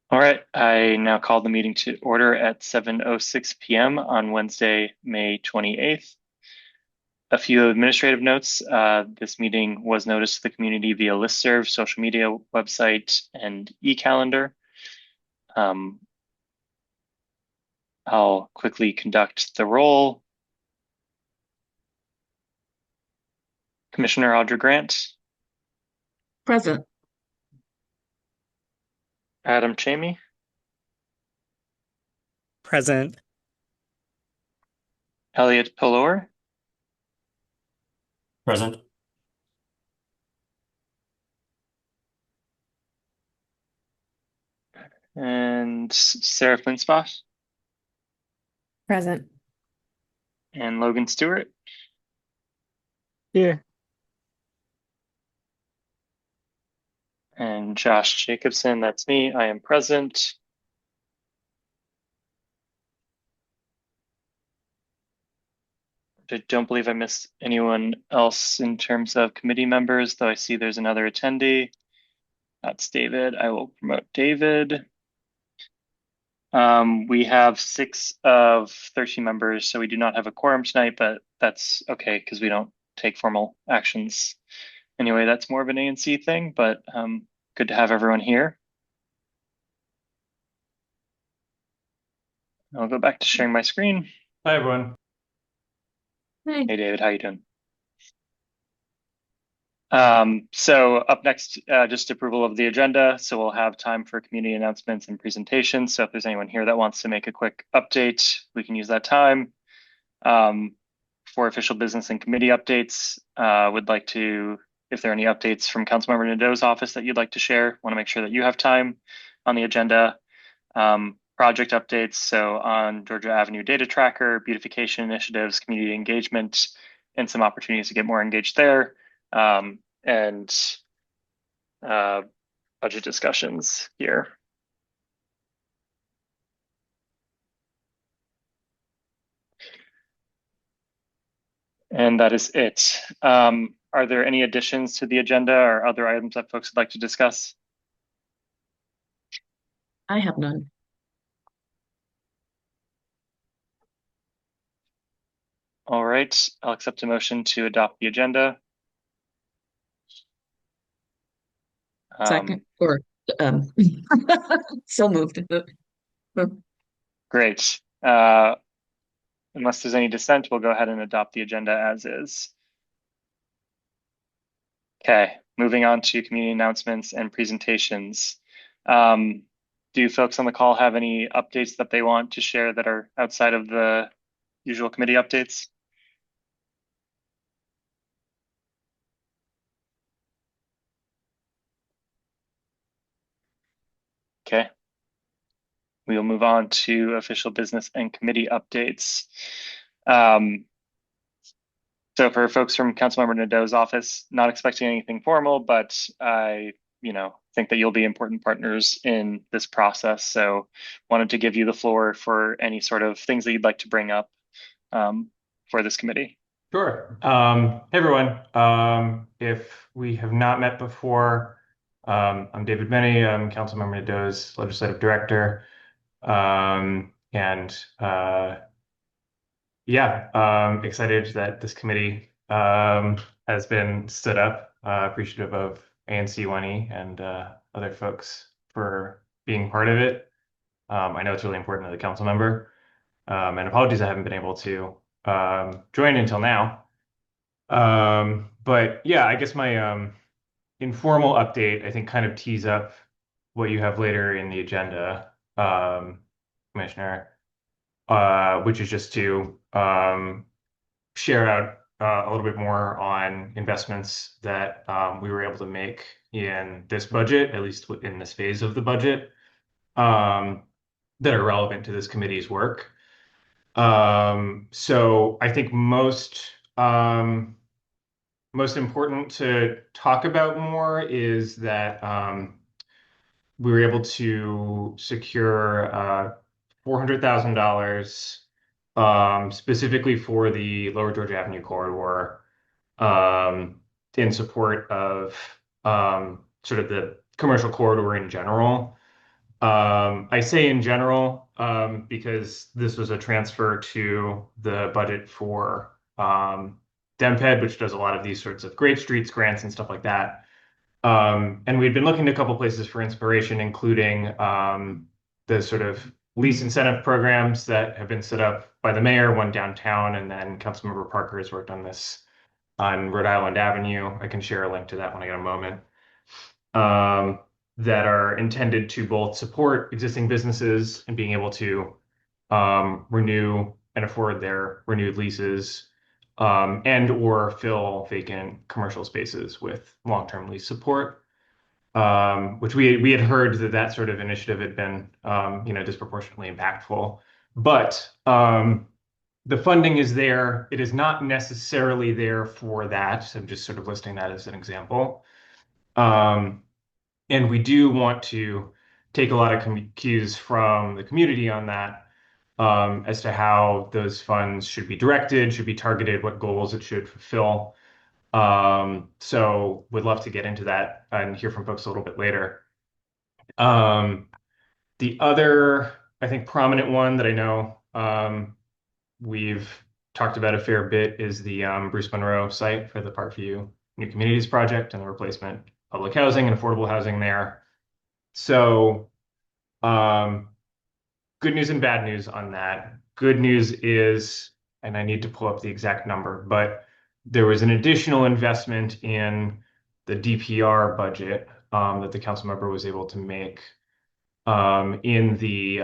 All right, I now call the meeting to order at 7:06 p.m. on Wednesday, May 28th. A few administrative notes. This meeting was noticed to the community via listserv, social media website, and e-calendar. I'll quickly conduct the roll. Commissioner Audra Grant, Present. Adam Chamey, Present. Elliot Pelor, Present. and Sarah Flinspot, Present. and Logan Stewart. Here. And Josh Jacobson, that's me. I am present. I don't believe I missed anyone else in terms of committee members, though I see there's another attendee. That's David. I will promote David. We have 6 of 13 members, so we do not have a quorum tonight, but that's okay because we don't take formal actions. Anyway, that's more of an ANC thing, but good to have everyone here. I'll go back to sharing my screen. Hi, everyone. Hey. Hey, David, how you doing? So up next, just approval of the agenda. So we'll have time for community announcements and presentations. So if there's anyone here that wants to make a quick update, we can use that time. For official business and committee updates, would like to, if there are any updates from Councilmember Nadeau's office that you'd like to share, want to make sure that you have time on the agenda. Project updates, so on Georgia Avenue data tracker, beautification initiatives, community engagement, and some opportunities to get more engaged there. And budget discussions here. And that is it. Are there any additions to the agenda or other items that folks would like to discuss? I have none. All right, I'll accept a motion to adopt the agenda. Second, or so moved. Great. Unless there's any dissent, we'll go ahead and adopt the agenda as is. Okay, moving on to community announcements and presentations. Do folks on the call have any updates that they want to share that are outside of the usual committee updates? Okay. We will move on to official business and committee updates. So for folks from Councilmember Nadeau's office, not expecting anything formal, but I, think that you'll be important partners in this process. So wanted to give you the floor for any sort of things that you'd like to bring up for this committee. Sure. Hey, everyone. If we have not met before, I'm David Benny. I'm Councilmember Nadeau's Legislative Director. Excited that this committee has been stood up. Appreciative of ANC1E and other folks for being part of it. I know it's really important to the council member. And apologies I haven't been able to join until now. But yeah, I guess my informal update, I think, kind of tees up what you have later in the agenda, Commissioner, which is just to share out a little bit more on investments that we were able to make in this budget, at least in this phase of the budget, that are relevant to this committee's work. So I think most important to talk about more is that we were able to secure $400,000 specifically for the Lower Georgia Avenue corridor in support of sort of the commercial corridor in general. I say in general because this was a transfer to the budget for DemPed, which does a lot of these sorts of Great Streets grants and stuff like that. And we'd been looking to a couple places for inspiration, including the sort of lease incentive programs that have been set up by the mayor, one downtown, and then Councilmember Parker has worked on this on Rhode Island Avenue. I can share a link to that when I get a moment. That are intended to both support existing businesses and being able to renew and afford their renewed leases, and or fill vacant commercial spaces with long-term lease support. Which we had heard that that sort of initiative had been disproportionately impactful, but the funding is there. It is not necessarily there for that. I'm just sort of listing that as an example. And we do want to take a lot of cues from the community on that, as to how those funds should be directed, should be targeted, what goals it should fulfill. So would love to get into that and hear from folks a little bit later. The other, I think, prominent one that I know we've talked about a fair bit is the Bruce Monroe site for the Parkview New Communities Project and the replacement public housing and affordable housing there. So, good news and bad news on that. Good news is, and I need to pull up the exact number, but there was an additional investment in the DPR budget that the council member was able to make in the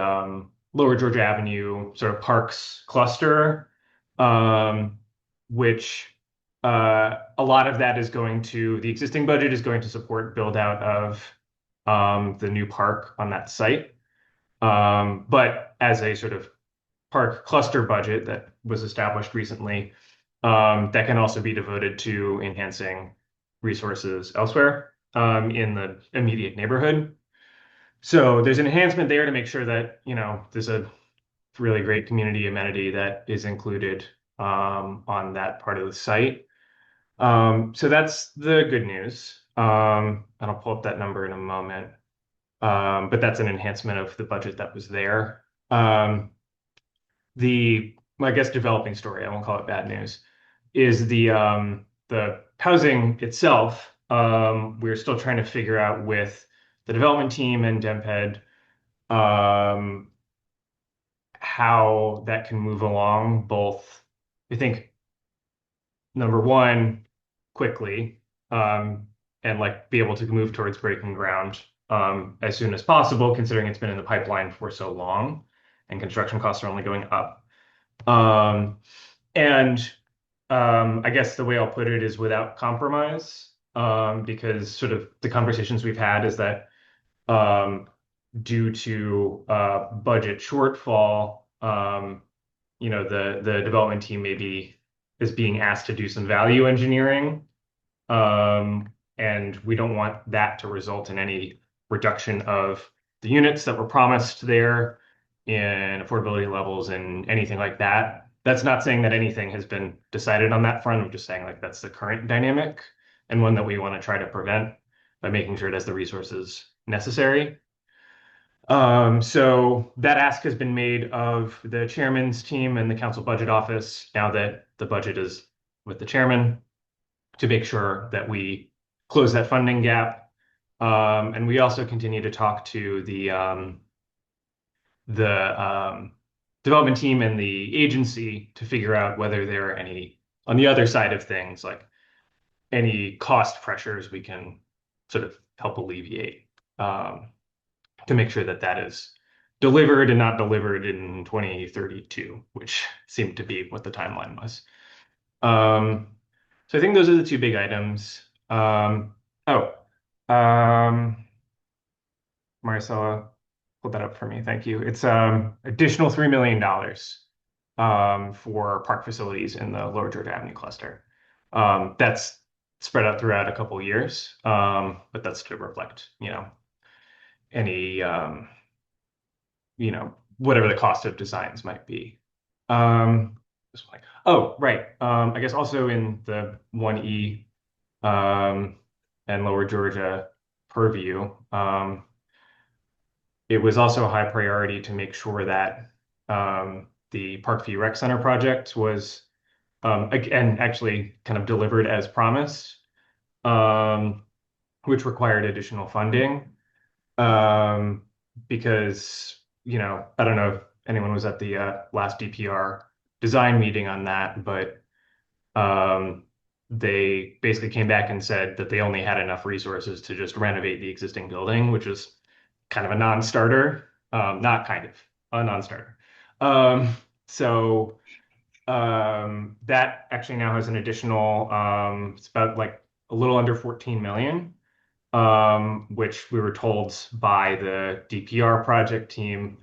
Lower Georgia Avenue sort of parks cluster, which a lot of that is going to, the existing budget is going to support build out of the new park on that site. But as a sort of park cluster budget that was established recently, that can also be devoted to enhancing resources elsewhere in the immediate neighborhood. So there's an enhancement there to make sure that, there's a really great community amenity that is included on that part of the site. So that's the good news. And I'll pull up that number in a moment. But that's an enhancement of the budget that was there. I guess, developing story, I won't call it bad news, is the housing itself. We're still trying to figure out with the development team and DemPed how that can move along. Both, I think, number one, quickly, and like be able to move towards breaking ground as soon as possible, considering it's been in the pipeline for so long and construction costs are only going up. And I guess the way I'll put it is without compromise, because sort of the conversations we've had is that due to budget shortfall, the development team maybe is being asked to do some value engineering. And we don't want that to result in any reduction of the units that were promised there in affordability levels and anything like that. That's not saying that anything has been decided on that front. I'm just saying like that's the current dynamic and one that we want to try to prevent by making sure it has the resources necessary. So that ask has been made of the chairman's team and the council budget office now that the budget is with the chairman to make sure that we close that funding gap. And we also continue to talk to the development team and the agency to figure out whether there are any, on the other side of things, like any cost pressures we can sort of help alleviate to make sure that that is delivered and not delivered in 2032, which seemed to be what the timeline was. So I think those are the two big items. Marcella, pull that up for me. Thank you. It's additional $3 million for park facilities in the Lower Georgia Avenue cluster. That's spread out throughout a couple of years, but that's to reflect, any, whatever the cost of designs might be. Oh, right. I guess also in the 1E and Lower Georgia purview, it was also a high priority to make sure that the Parkview Rec Center project was again actually kind of delivered as promised, um, which required additional funding. Um, because, I don't know if anyone was at the last DPR design meeting on that, but um, they basically came back and said that they only had enough resources to just renovate the existing building, which is kind of a non-starter. Not kind of, a non-starter. So that actually now has an additional, it's about like a little under 14 million, which we were told by the DPR project team,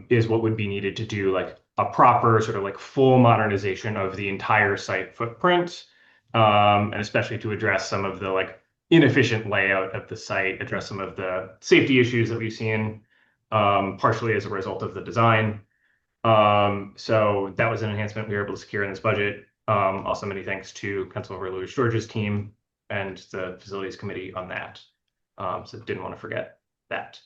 is what would be needed to do like a proper sort of like full modernization of the entire site footprint, and especially to address some of the like inefficient layout of the site, address some of the safety issues that we've seen, partially as a result of the design. So that was an enhancement we were able to secure in this budget. Also, many thanks to Councilmember Louis George's team and the facilities committee on that. So didn't want to forget that.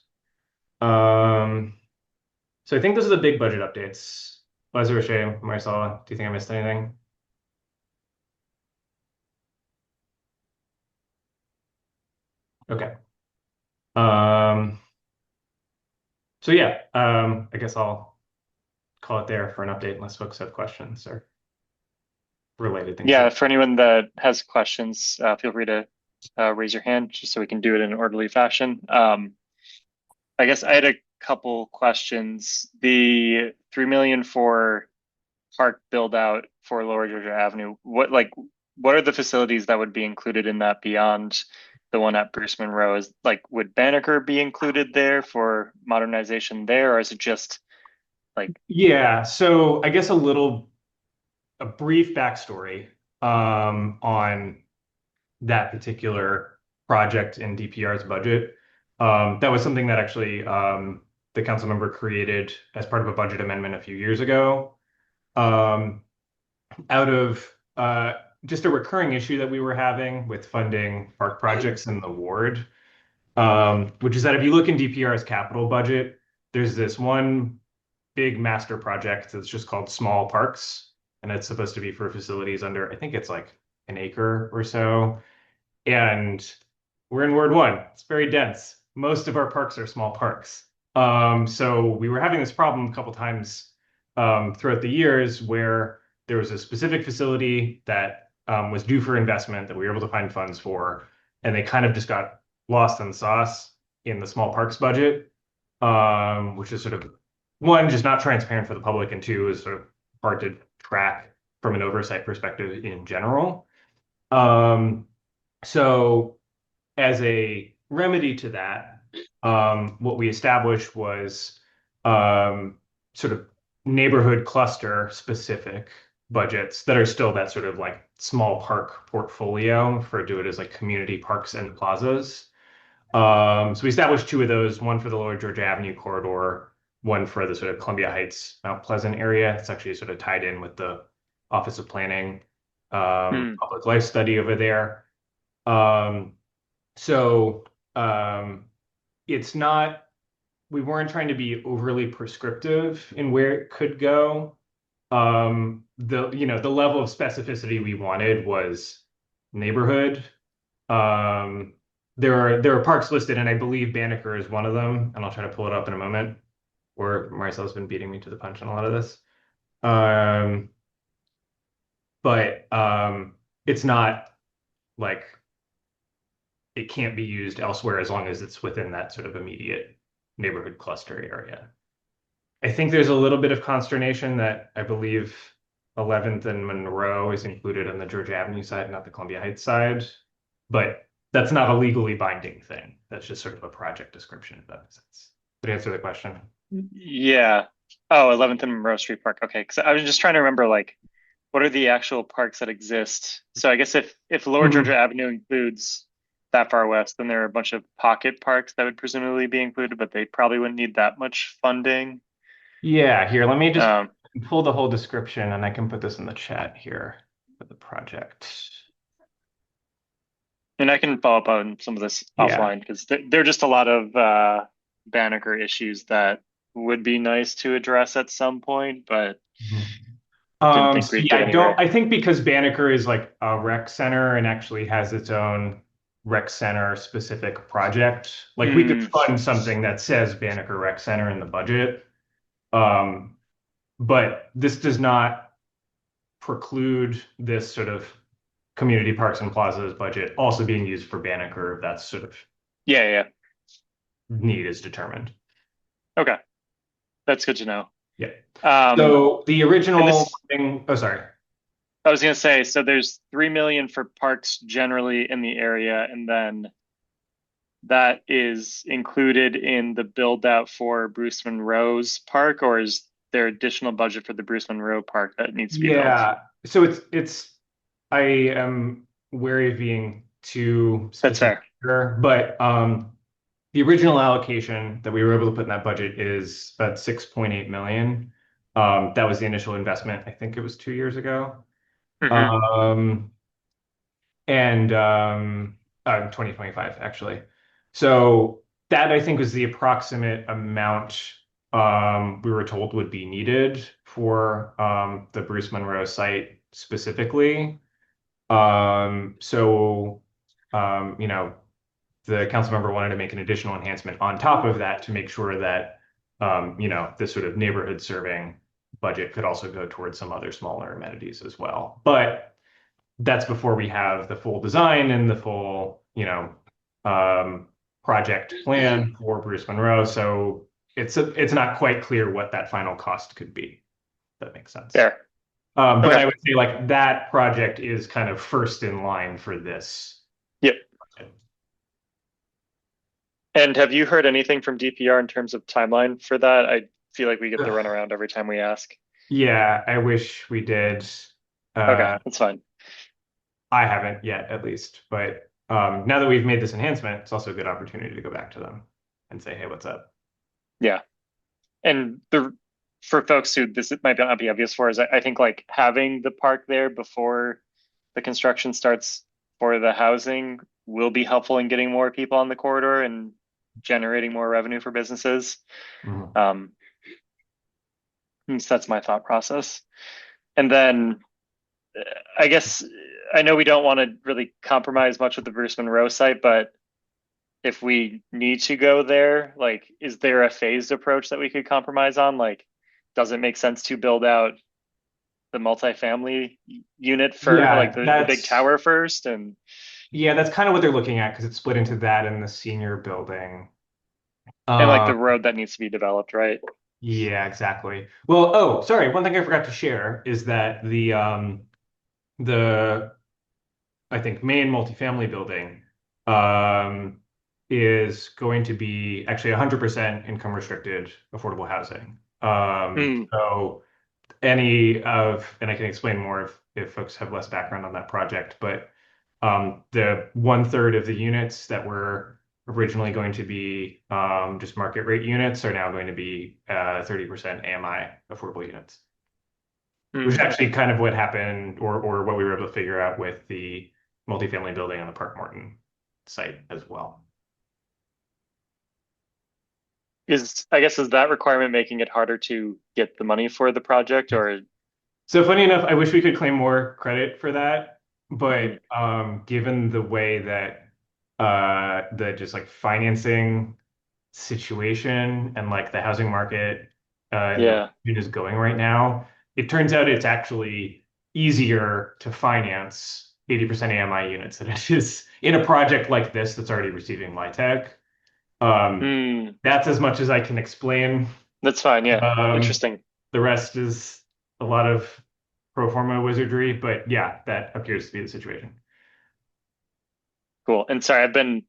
So I think those are the big budget updates. Liza, Roche, Marcella, do you think I missed anything? Okay. Um, so yeah, I guess I'll call it there for an update unless folks have questions or related things. Yeah, for anyone that has questions, feel free to raise your hand just so we can do it in an orderly fashion. I guess I had a couple questions. The 3 million for park build out for Lower Georgia Avenue, what are the facilities that would be included in that beyond the one at Bruce Monroe? Is like, would Banneker be included there for modernization there, or is it just like, Yeah, so I guess a brief backstory on that particular project in DPR's budget. That was something that actually the council member created as part of a budget amendment a few years ago, out of just a recurring issue that we were having with funding park projects in the ward, which is that if you look in DPR's capital budget, there's this one big master project that's just called Small Parks, and it's supposed to be for facilities under, I think it's like an acre or so. And we're in Ward 1. It's very dense. Most of our parks are small parks. So we were having this problem a couple times throughout the years where there was a specific facility that was due for investment that we were able to find funds for, and they kind of just got lost in the sauce in the small parks budget, which is sort of one, just not transparent for the public, and two, is sort of hard to track from an oversight perspective in general. So as a remedy to that, what we established was sort of neighborhood cluster specific budgets that are still that sort of like small park portfolio, referred to it as like community parks and plazas. So we established two of those, one for the Lower Georgia Avenue corridor, one for the sort of Columbia Heights, Mount Pleasant area. It's actually sort of tied in with the Office of Planning, public life study over there. Um, so it's not, we weren't trying to be overly prescriptive in where it could go. The level of specificity we wanted was neighborhood. There are parks listed, and I believe Banneker is one of them, and I'll try to pull it up in a moment. Or Maricel's been beating me to the punch on a lot of this. But it's not like it can't be used elsewhere as long as it's within that sort of immediate neighborhood cluster area. I think there's a little bit of consternation that I believe 11th and Monroe is included on the Georgia Avenue side, not the Columbia Heights side, but that's not a legally binding thing. That's just sort of a project description, if that makes sense. Did I answer the question? yeah. Oh, 11th and Monroe Street Park. Okay, because I was just trying to remember like what are the actual parks that exist. So I guess if Lower Georgia Avenue includes that far west, then there are a bunch of pocket parks that would presumably be included, but they probably wouldn't need that much funding. Yeah, here, let me just pull the whole description and I can put this in the chat here for the project. And I can follow up on some of this offline because there are just a lot of Banneker issues that would be nice to address at some point, but didn't think So we'd yeah, get anywhere. I think because Banneker is like a rec center and actually has its own rec center specific project, like we could Hmm. fund something that says Banneker Rec Center in the budget. Um, but this does not preclude this sort of community parks and plazas budget also being used for Banneker if that sort of Yeah, yeah. need is determined. Okay. That's good to know. Yeah. Um, So the and original this, thing, oh, sorry. I was gonna say, so there's 3 million for parks generally in the area, and then that is included in the build out for Bruce Monroe's park, or is there additional budget for the Bruce Monroe park that needs to be built? Yeah. So I am wary of being too That's specific fair. here, but the original allocation that we were able to put in that budget is about 6.8 million. That was the initial investment. I think it was 2 years ago. Hmm. Um, and 2025 actually. So that I think was the approximate amount we were told would be needed for the Bruce Monroe site specifically. So you know, the council member wanted to make an additional enhancement on top of that to make sure that you know, this sort of neighborhood serving budget could also go towards some other smaller amenities as well. But that's before we have the full design and the full, you know, project plan for Bruce Monroe. So it's not quite clear what that final cost could be. If that makes sense. Fair. But Okay. I would say like that project is kind of first in line for this. Yep. And have you heard anything from DPR in terms of timeline for that? I feel like we get the runaround every time we ask. Yeah, I wish we did. Okay, Uh, that's fine. I haven't yet, at least. But now that we've made this enhancement, it's also a good opportunity to go back to them and say, hey, what's up? Yeah. And the for folks who this might not be obvious for is I think like having the park there before the construction starts for the housing will be helpful in getting more people on the corridor and generating more revenue for businesses. Mhm. Um, so that's my thought process. And then I guess I know we don't want to really compromise much with the Bruce Monroe site, but if we need to go there, like, is there a phased approach that we could compromise on? Like, does it make sense to build out the multifamily unit for like Yeah, the big tower first and that's kind of what they're looking at because it's split into that and the senior building. like Um, the road that needs to be developed, right? yeah, exactly. Well, oh, sorry, one thing I forgot to share is that the I think main multifamily building um is going to be actually 100% income restricted affordable housing. Mm, So any of, and I can explain more if folks have less background on that project, but the 1/3 of the units that were originally going to be just market rate units are now going to be 30% AMI affordable units, which is mm. actually kind of what happened or what we were able to figure out with the multifamily building on the Park Morton site as well. Is I guess is that requirement making it harder to get the money for the project or So funny enough, I wish we could claim more credit for that, mm, but given the way that the just like financing situation and like the housing market in the yeah. region is going right now, it turns out it's actually easier to finance 80% AMI units than it is in a project like this that's already receiving LIHTC. Um, Mm, that's as much as I can explain. that's fine, yeah. Um, Interesting. the rest is a lot of pro forma wizardry, but yeah, that appears to be the situation. Cool. And sorry, I've been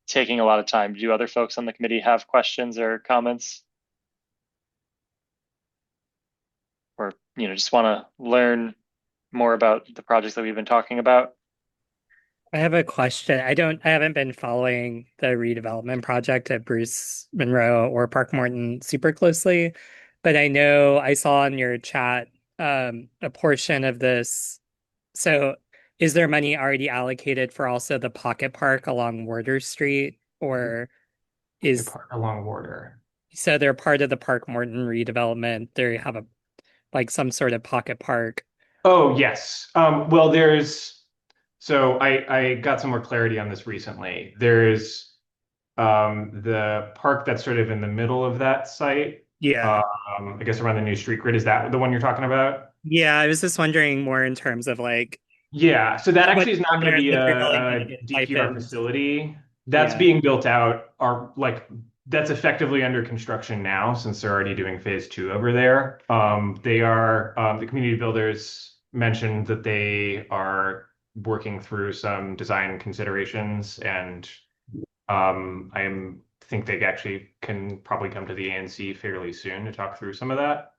taking a lot of time. Do other folks on the committee have questions or comments? Or, just want to learn more about the projects that we've been talking about? I have a question. I haven't been following the redevelopment project at Bruce Monroe or Park Morton super closely, but I know I saw in your chat a portion of this. So is there money already allocated for also the pocket park along Warder Street, or is Park along Warder. so they're part of the Park Morton redevelopment. They have a like some sort of pocket park. Oh, yes. Well, so I got some more clarity on this recently. There's the park that's sort of in the middle of that site. Yeah. I guess around the new street grid. Is that the one you're talking about? Yeah, I was just wondering more in terms of like Yeah, so that what actually is not going to be if you're building gonna a get DPR stipends. facility. That's Yeah, being built out, are like that's effectively under construction now since they're already doing phase two over there. They are the community builders mentioned that they are working through some design considerations, and think they actually can probably come to the ANC fairly soon to talk through some of that.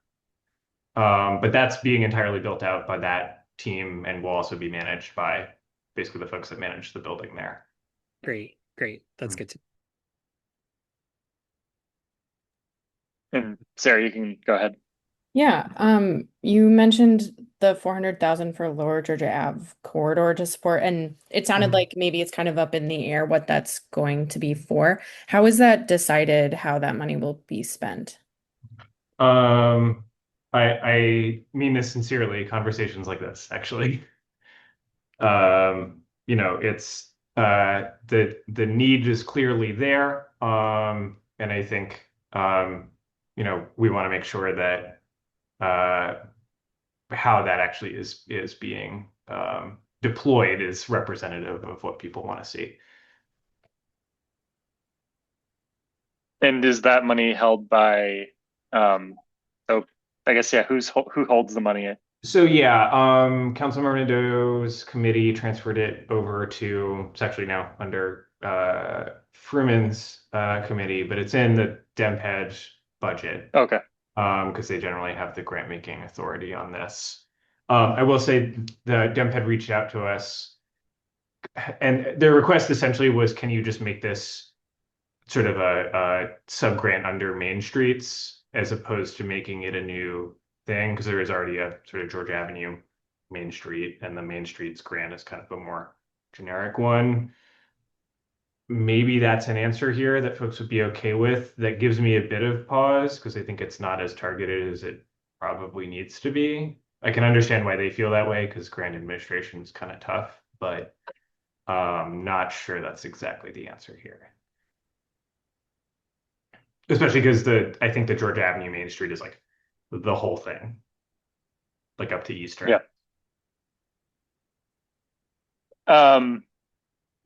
But that's being entirely built out by that team and will also be managed by basically the folks that manage the building there. great, great. That's good to And Sarah, you can go ahead. Yeah, you mentioned the 400,000 for Lower Georgia Ave corridor to support, and it sounded like maybe it's kind of up in the air what that's going to be for. How is that decided how that money will be spent? Um, I mean this sincerely, conversations like this, actually. It's the need is clearly there. And I think we want to make sure that how that actually is being deployed is representative of what people want to see. And is that money held by, so I guess, yeah, who holds the money? So yeah, Councilmember Nando's committee transferred it over to, it's actually now under Fruman's committee, but it's in the DemPed budget. Okay. Because they generally have the grant making authority on this. I will say the DemPed reached out to us, and their request essentially was, can you just make this sort of a sub grant under Main Streets as opposed to making it a new thing? Because there is already a sort of Georgia Avenue Main Street, and the Main Streets grant is kind of a more generic one. Maybe that's an answer here that folks would be okay with. That gives me a bit of pause because I think it's not as targeted as it probably needs to be. I can understand why they feel that way because grant administration is kind of tough, but not sure that's exactly the answer here. Especially because I think the Georgia Avenue Main Street is like the whole thing, like up to Eastern. Yeah.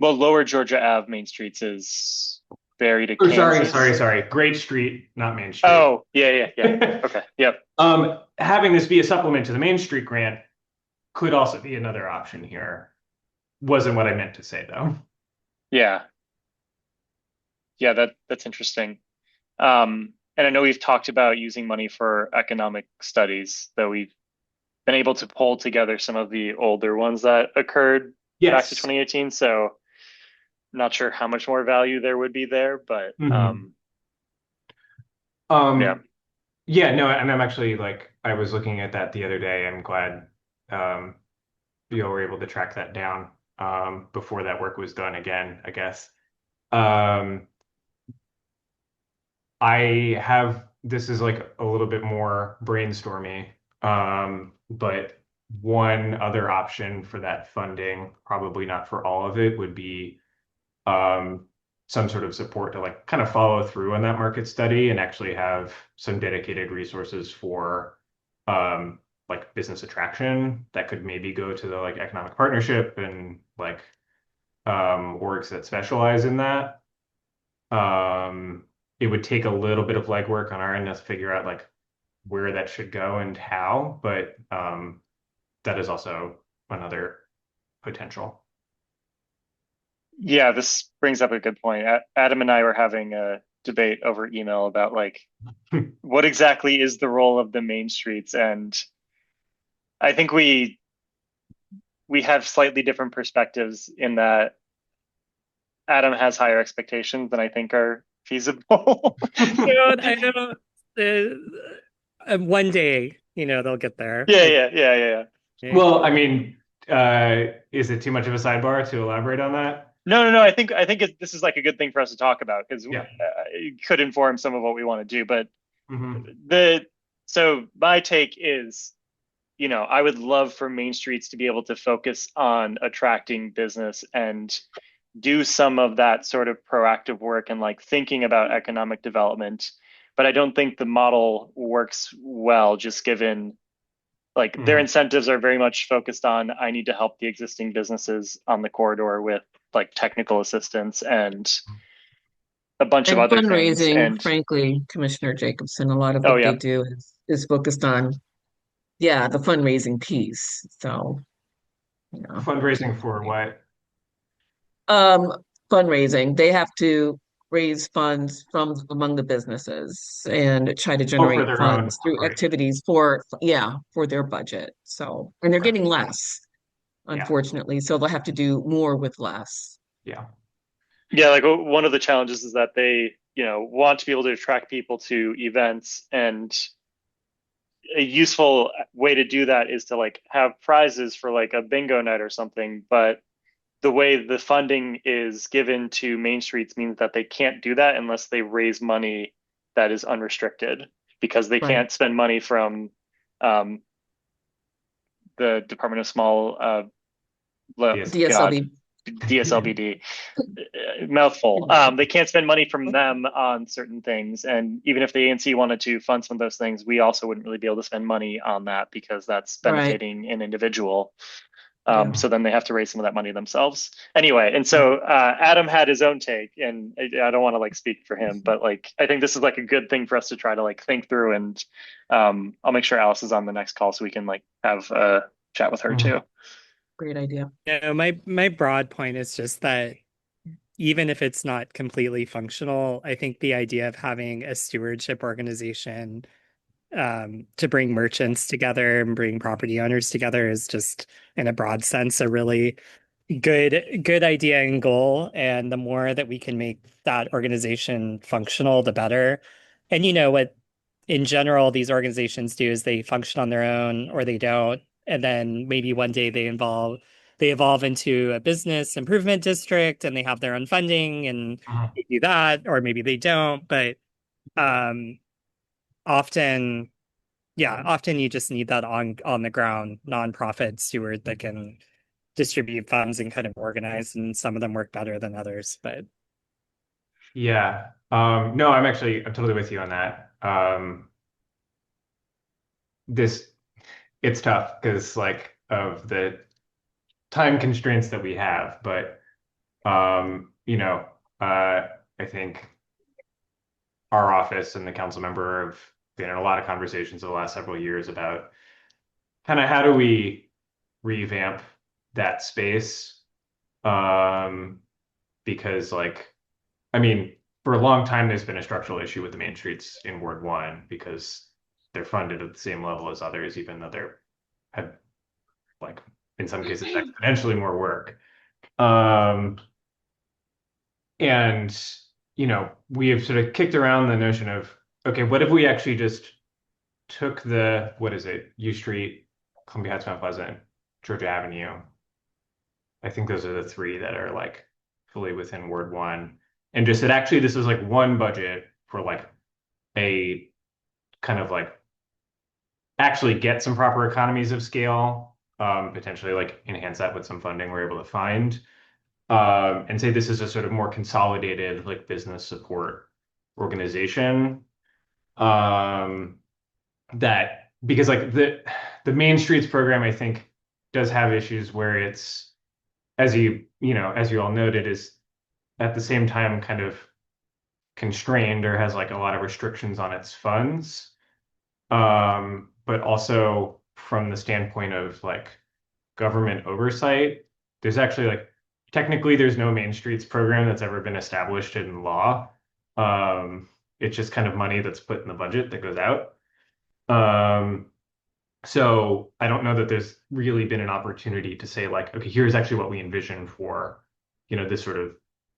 Well, Lower Georgia Ave Main Streets is buried to Kansas. Sorry. Great Street, not Main Street. Oh, yeah. Okay, yep. Having this be a supplement to the Main Street grant could also be another option here. Wasn't what I meant to say, though. Yeah, that's interesting. And I know we've talked about using money for economic studies, though we've been able to pull together some of the older ones that occurred back to 2018. So not sure how much more value there would be there, but yeah. Yeah, no, and I'm actually I was looking at that the other day. I'm glad you all were able to track that down before that work was done again, I guess. This is like a little bit more brainstormy, but one other option for that funding, probably not for all of it, would be some sort of support to kind of follow through on that market study and actually have some dedicated resources for business attraction that could maybe go to the economic partnership and orgs that specialize in that. It would take a little bit of legwork on our end to figure out where that should go and how, but that is also another potential. Yeah, this brings up a good point. Adam and I were having a debate over email about what exactly is the role of the Main Streets, and I think we have slightly different perspectives in that Adam has higher expectations than I think are feasible. I know. One day, they'll get there. Yeah. Well, I mean, is it too much of a sidebar to elaborate on that? No. This is like a good thing for us to talk about because Yeah. it could inform some of what we want to do. But Hmm. so my take is, I would love for Main Streets to be able to focus on attracting business and do some of that sort of proactive work and like thinking about economic development. But I don't think the model works well, just given like their Hmm. incentives are very much focused on I need to help the existing businesses on the corridor with like technical assistance and a bunch of And other things. fundraising, And frankly, Commissioner Jacobson, a lot of oh what they yeah, do is focused on, yeah, the fundraising piece. So, you know, Fundraising for what? um, fundraising, they have to raise funds from among the businesses and try to Oh, for generate their own funds through operation. activities for, yeah, for their budget. So, and they're Right. getting less, Yeah. unfortunately. So they'll have to do more with less. Yeah. yeah, like one of the challenges is that they, want to be able to attract people to events, and a useful way to do that is to like have prizes for like a bingo night or something. But the way the funding is given to Main Streets means that they can't do that unless they raise money that is unrestricted, because they Right. can't spend money from um, the Department of Small Yes. God, DSLB. DSLBD, mouthful. They can't spend money from them on certain things, and even if the ANC wanted to fund some of those things, we also wouldn't really be able to spend money on that because that's Right. benefiting an individual. Yeah. So then they have to raise some of that money themselves. Anyway, and so Adam had his own take, and I don't want to like speak for him, but like I think this is like a good thing for us to try to like think through, and I'll make sure Alice is on the next call so we can like have a chat with her Mhm. too. Great idea. My broad point is just that even if it's not completely functional, I think the idea of having a stewardship organization to bring merchants together and bring property owners together is just, in a broad sense, a really good idea and goal. And the more that we can make that organization functional, the better. And what in general these organizations do is they function on their own or they don't. And then maybe one day they evolve into a business improvement district and they have their own funding and Mhm. they do that, or maybe they don't. But um often often you just need that on the ground nonprofit steward that can distribute funds and kind of organize, and some of them work better than others. But Yeah. No, I'm totally with you on that. This it's tough because like of the time constraints that we have, but I think our office and the council member have been in a lot of conversations over the last several years about kind of how do we revamp that space. Um, because like, I mean, for a long time, there's been a structural issue with the main streets in Ward 1 because they're funded at the same level as others, even though they're have like in some cases exponentially more work. Um, and we have sort of kicked around the notion of, okay, what if we actually just took the, what is it, U Street, Columbia Heights, Mount Pleasant, Georgia Avenue. I think those are the three that are like fully within Ward 1. And just that actually this is like one budget for like a kind of like actually get some proper economies of scale, potentially like enhance that with some funding we're able to find. And say this is a sort of more consolidated like business support organization. Um, that because like the Main Streets program, I think, does have issues where it's as you all noted, is at the same time kind of constrained or has like a lot of restrictions on its funds. But also from the standpoint of like government oversight, there's actually like technically there's no Main Streets program that's ever been established in law. Um, it's just kind of money that's put in the budget that goes out. Um, so I don't know that there's really been an opportunity to say like, okay, here's actually what we envision for, this sort of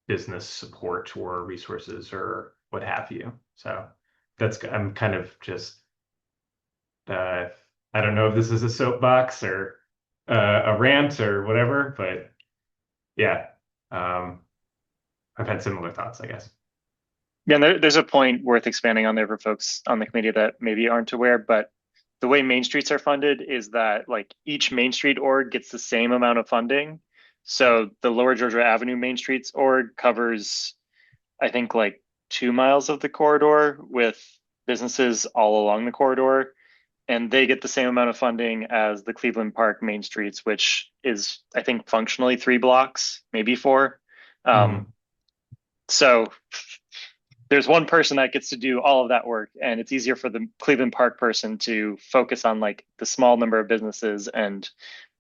business support or resources or what have you. So I'm kind of just, uh, I don't know if this is a soapbox or a rant or whatever, but yeah. I've had similar thoughts, I guess. Yeah, and there's a point worth expanding on there for folks on the committee that maybe aren't aware, but the way Main Streets are funded is that like each Main Street org gets the same amount of funding. So the Lower Georgia Avenue Main Streets org covers, I think, like 2 miles of the corridor with businesses all along the corridor, and they get the same amount of funding as the Cleveland Park Main Streets, which is, I think, functionally 3 blocks, maybe 4. Mhm. So there's one person that gets to do all of that work, and it's easier for the Cleveland Park person to focus on like the small number of businesses and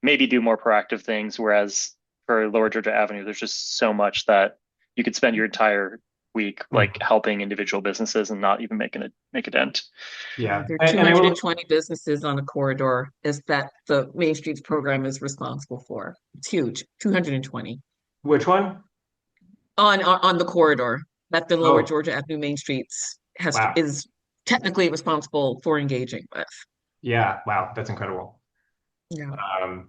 maybe do more proactive things. Whereas for Lower Georgia Avenue, there's just so much that you could spend your entire week like helping individual businesses and not even make a dent. Yeah, There are and I will. 220 businesses on the corridor is that the Main Streets program is responsible for. It's huge, 220 Which one? on the corridor that the Lower Oh, Georgia Avenue Main Streets wow. is technically responsible for engaging with. Yeah, wow, that's incredible. Yeah. Um,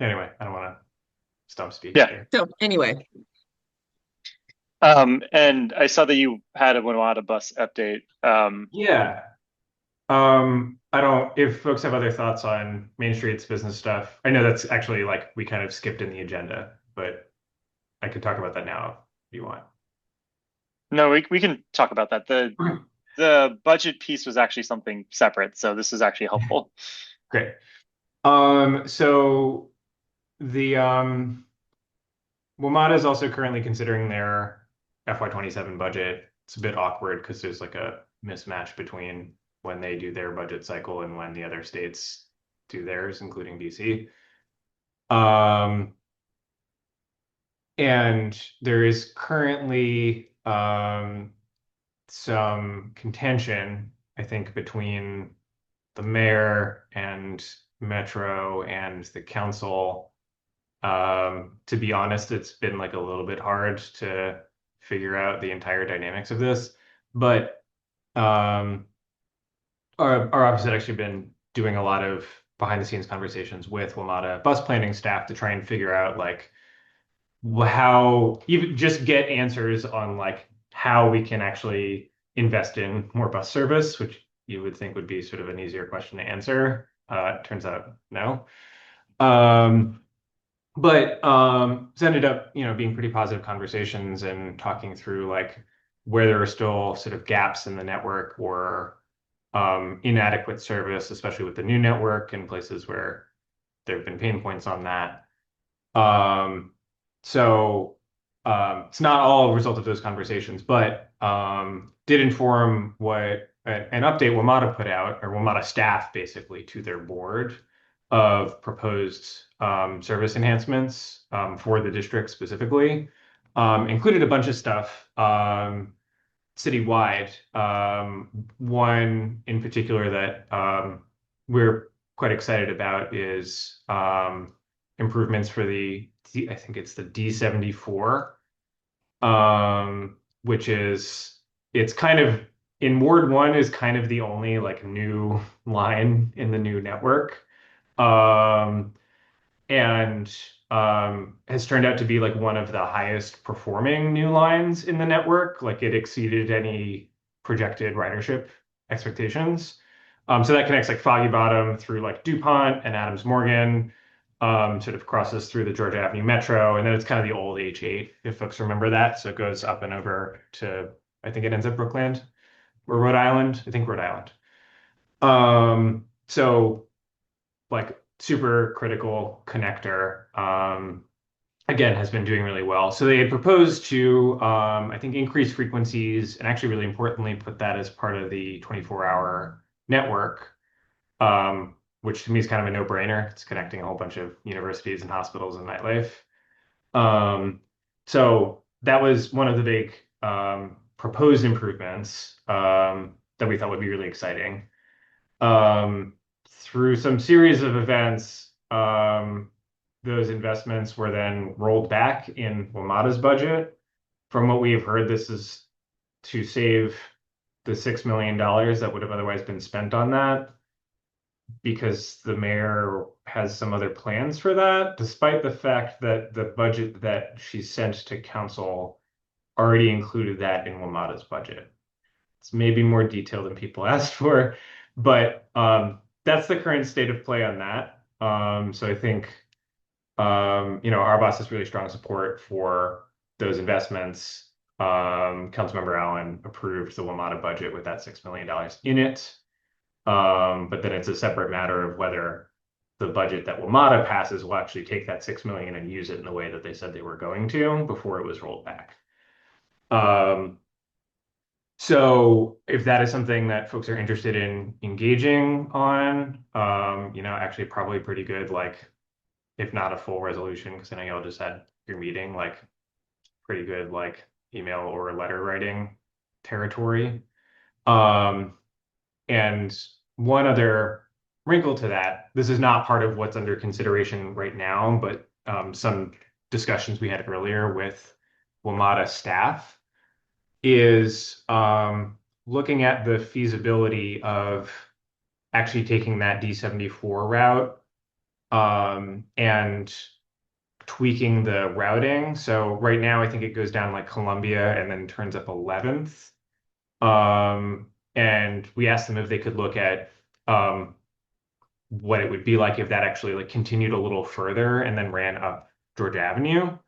anyway, I don't want to stump speech Yeah. there. So anyway, And I saw that you had a Winwata bus update. Yeah. I don't, if folks have other thoughts on Main Street's business stuff, I know that's actually like we kind of skipped in the agenda, but I could talk about that now if you want. No, we can talk about that. The budget piece was actually something separate, so this is actually helpful. Great. So the WMATA is also currently considering their FY27 budget. It's a bit awkward because there's like a mismatch between when they do their budget cycle and when the other states do theirs, including DC. And there is currently some contention, I think, between the mayor and Metro and the council. To be honest, it's been like a little bit hard to figure out the entire dynamics of this. But our office had actually been doing a lot of behind the scenes conversations with WMATA bus planning staff to try and figure out like how even just get answers on like how we can actually invest in more bus service, which you would think would be sort of an easier question to answer. It turns out no. But it's ended up, being pretty positive conversations and talking through like where there are still sort of gaps in the network or inadequate service, especially with the new network and places where there have been pain points on that. So it's not all a result of those conversations, but did inform what an update WMATA put out, or WMATA staff basically, to their board of proposed service enhancements for the district specifically. Included a bunch of stuff citywide. One in particular that we're quite excited about is improvements for I think it's the D74, which is, it's kind of, in Ward 1 is kind of the only like new line in the new network. And has turned out to be like one of the highest performing new lines in the network. Like it exceeded any projected ridership expectations. So that connects like Foggy Bottom through like DuPont and Adams Morgan, sort of crosses through the Georgia Avenue Metro, and then it's kind of the old H8, if folks remember that. So it goes up and over to, I think it ends at Brookland or Rhode Island. I think Rhode Island. So like super critical connector, again, has been doing really well. So they had proposed to, I think, increase frequencies and actually really importantly, put that as part of the 24-hour network, which to me is kind of a no-brainer. It's connecting a whole bunch of universities and hospitals and nightlife. So that was one of the big proposed improvements that we thought would be really exciting. Through some series of events, those investments were then rolled back in WMATA's budget. From what we have heard, this is to save the $6 million that would have otherwise been spent on that. because the mayor has some other plans for that, despite the fact that the budget that she sent to council already included that in WMATA's budget. It's maybe more detailed than people asked for, but that's the current state of play on that. So I think our boss has really strong support for those investments. Councilmember Allen approved the WMATA budget with that $6 million in it. But then it's a separate matter of whether the budget that WMATA passes will actually take that $6 million and use it in the way that they said they were going to before it was rolled back. So if that is something that folks are interested in engaging on, actually probably pretty good, like if not a full resolution, because I know y'all just had your meeting, like pretty good like email or letter writing territory. And one other wrinkle to that, this is not part of what's under consideration right now, but some discussions we had earlier with WMATA staff is looking at the feasibility of actually taking that D74 route and tweaking the routing. So right now, I think it goes down like Columbia and then turns up 11th. And we asked them if they could look at what it would be like if that actually like continued a little further and then ran up Georgia Avenue.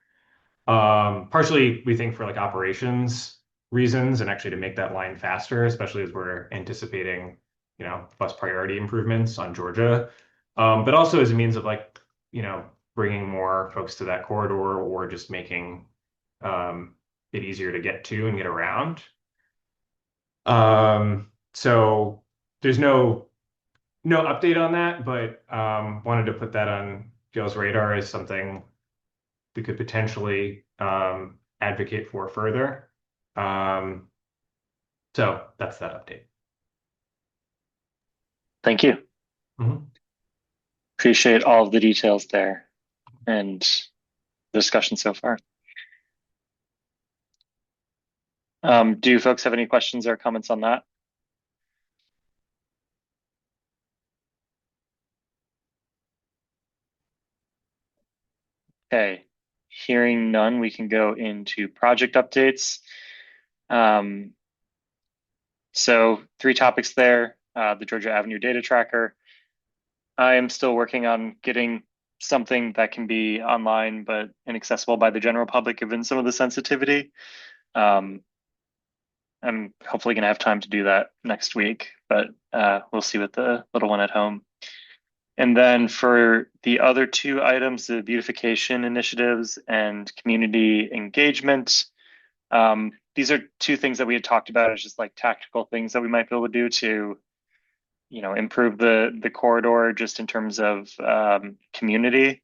Partially, we think for like operations reasons and actually to make that line faster, especially as we're anticipating, bus priority improvements on Georgia. But also as a means of like, bringing more folks to that corridor or just making it easier to get to and get around. So there's no update on that, but wanted to put that on Gail's radar as something we could potentially advocate for further. So that's that update. Thank you. Mhm. Appreciate all of the details there and the discussion so far. Do folks have any questions or comments on that? Okay, hearing none, we can go into project updates. So 3 topics there, the Georgia Avenue data tracker. I am still working on getting something that can be online but inaccessible by the general public given some of the sensitivity. I'm hopefully gonna have time to do that next week, but we'll see with the little one at home. And then for the other 2 items, the beautification initiatives and community engagement, these are 2 things that we had talked about as just like tactical things that we might be able to do to, improve the corridor just in terms of community.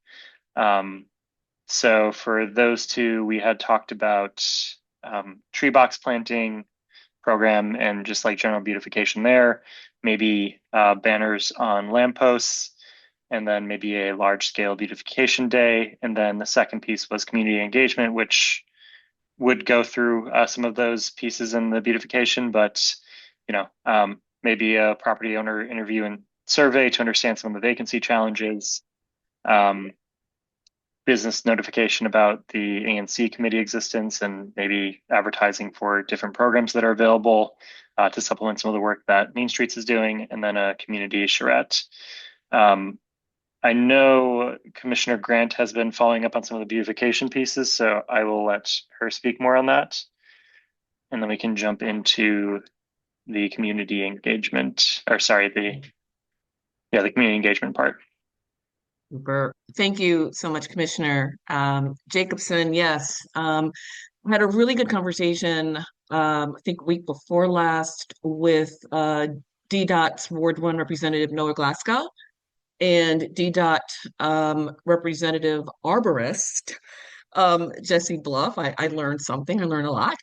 So for those 2, we had talked about tree box planting program and just like general beautification there, maybe banners on lampposts, and then maybe a large scale beautification day. And then the second piece was community engagement, which would go through some of those pieces in the beautification, but maybe a property owner interview and survey to understand some of the vacancy challenges, business notification about the ANC committee existence, and maybe advertising for different programs that are available to supplement some of the work that Main Streets is doing, and then a community charrette. I know Commissioner Grant has been following up on some of the beautification pieces, so I will let her speak more on that. And then we can jump into the community engagement, or sorry, the community engagement part. Super. Thank you so much, Commissioner Jacobson. Yes, I had a really good conversation, I think week before last, with DDOT's Ward 1 Representative Noah Glasgow and DDOT Representative Arborist Jesse Bluff. I learned something. I learned a lot.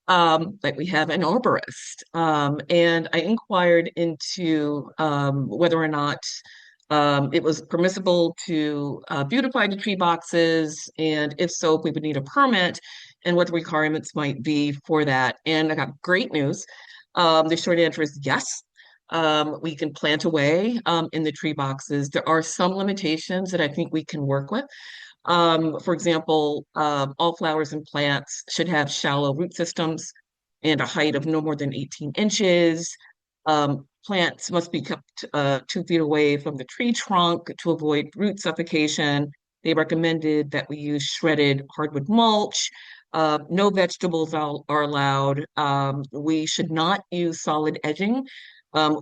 Like we have an arborist. And I inquired into whether or not it was permissible to beautify the tree boxes, and if so, if we would need a permit and what the requirements might be for that. And I got great news. The short answer is yes. We can plant away in the tree boxes. There are some limitations that I think we can work with. For example, all flowers and plants should have shallow root systems and a height of no more than 18 inches. Plants must be kept 2 feet away from the tree trunk to avoid root suffocation. They recommended that we use shredded hardwood mulch. No vegetables are allowed. We should not use solid edging,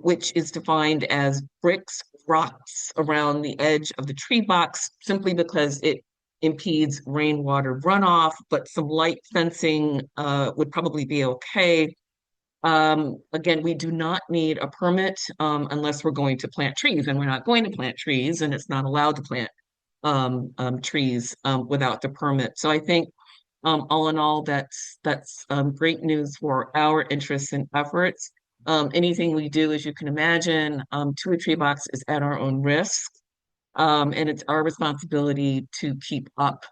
which is defined as bricks, rocks around the edge of the tree box, simply because it impedes rainwater runoff, but some light fencing would probably be okay. Again, we do not need a permit unless we're going to plant trees, and we're not going to plant trees, and it's not allowed to plant trees without the permit. So I think all in all, that's great news for our interests and efforts. Anything we do, as you can imagine, to a tree box is at our own risk. And it's our responsibility to keep up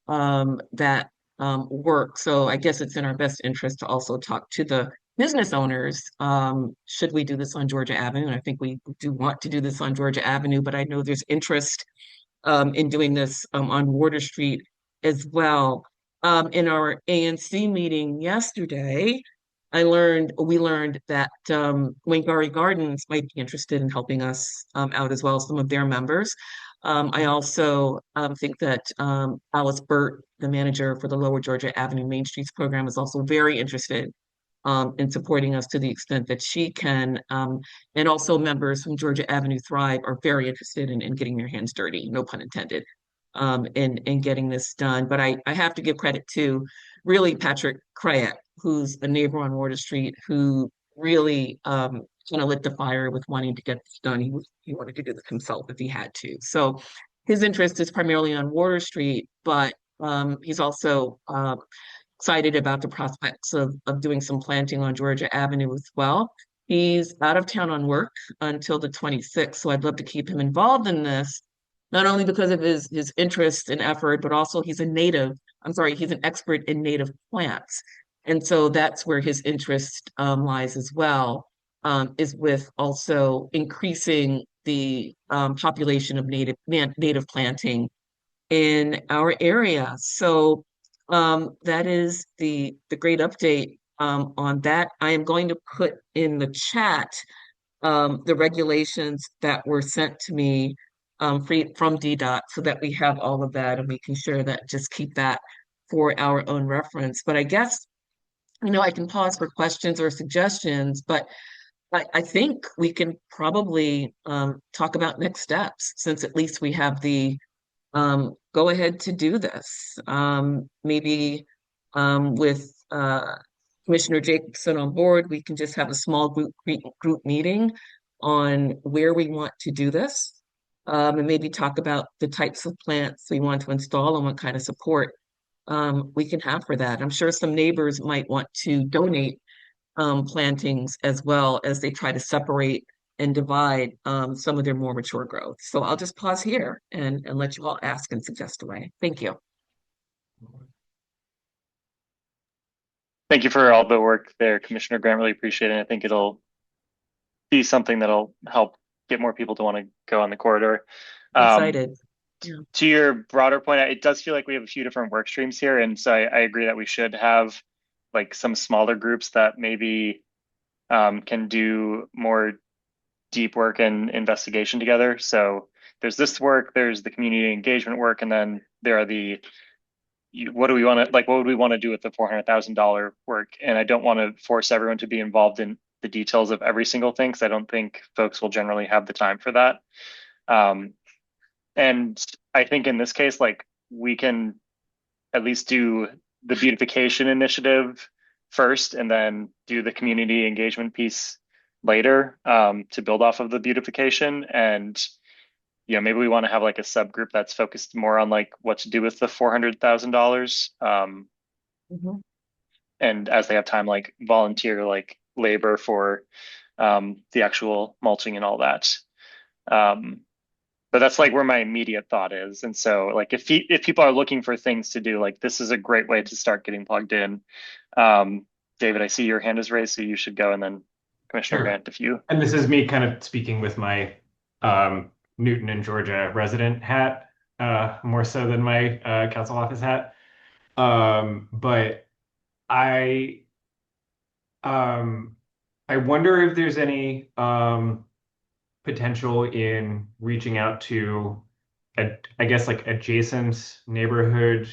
that work. So I guess it's in our best interest to also talk to the business owners. Should we do this on Georgia Avenue? And I think we do want to do this on Georgia Avenue, but I know there's interest in doing this on Water Street as well. In our ANC meeting yesterday, we learned that Wangari Gardens might be interested in helping us out as well, some of their members. I also think that Alice Burt, the manager for the Lower Georgia Avenue Main Streets program, is also very interested in supporting us to the extent that she can. And also members from Georgia Avenue Thrive are very interested in getting their hands dirty, no pun intended, in getting this done. But I have to give credit to really Patrick Crayak, who's a neighbor on Water Street, who really kind of lit the fire with wanting to get this done. He wanted to do this himself if he had to. So his interest is primarily on Water Street, but he's also excited about the prospects of doing some planting on Georgia Avenue as well. He's out of town on work until the 26th, so I'd love to keep him involved in this, not only because of his interest and effort, but also he's an expert in native plants. And so that's where his interest lies as well, is with also increasing the population of native planting in our area. So that is the great update on that. I am going to put in the chat the regulations that were sent to me from DDOT so that we have all of that and we can share that, just keep that for our own reference. But I guess, I can pause for questions or suggestions, but I think we can probably talk about next steps, since at least we have the go ahead to do this. Maybe with Commissioner Jacobson on board, we can just have a small group meeting on where we want to do this, and maybe talk about the types of plants we want to install and what kind of support we can have for that. I'm sure some neighbors might want to donate plantings as well as they try to separate and divide some of their more mature growth. So I'll just pause here and let you all ask and suggest away. Thank you. Thank you for all the work there, Commissioner Grant. Really appreciate it. I think it'll be something that'll help get more people to want to go on the corridor. Excited. Yeah. To your broader point, it does feel like we have a few different work streams here. And so I agree that we should have like some smaller groups that maybe can do more deep work and investigation together. So there's this work, there's the community engagement work, and then there are what would we want to do with the $400,000 work? And I don't want to force everyone to be involved in the details of every single thing, because I don't think folks will generally have the time for that. And I think in this case, like, we can at least do the beautification initiative first and then do the community engagement piece later, to build off of the beautification. And maybe we want to have like a subgroup that's focused more on like what to do with the $400,000, and as they have time, like volunteer like labor for the actual mulching and all that. But that's like where my immediate thought is. And so like if people are looking for things to do, like this is a great way to start getting plugged in. David, I see your hand is raised, so you should go, and then Commissioner Sure. Grant, if you. And this is me kind of speaking with my Newton and Georgia resident hat, more so than my council office hat. But I um, I wonder if there's any potential in reaching out to, I guess, like adjacent neighborhood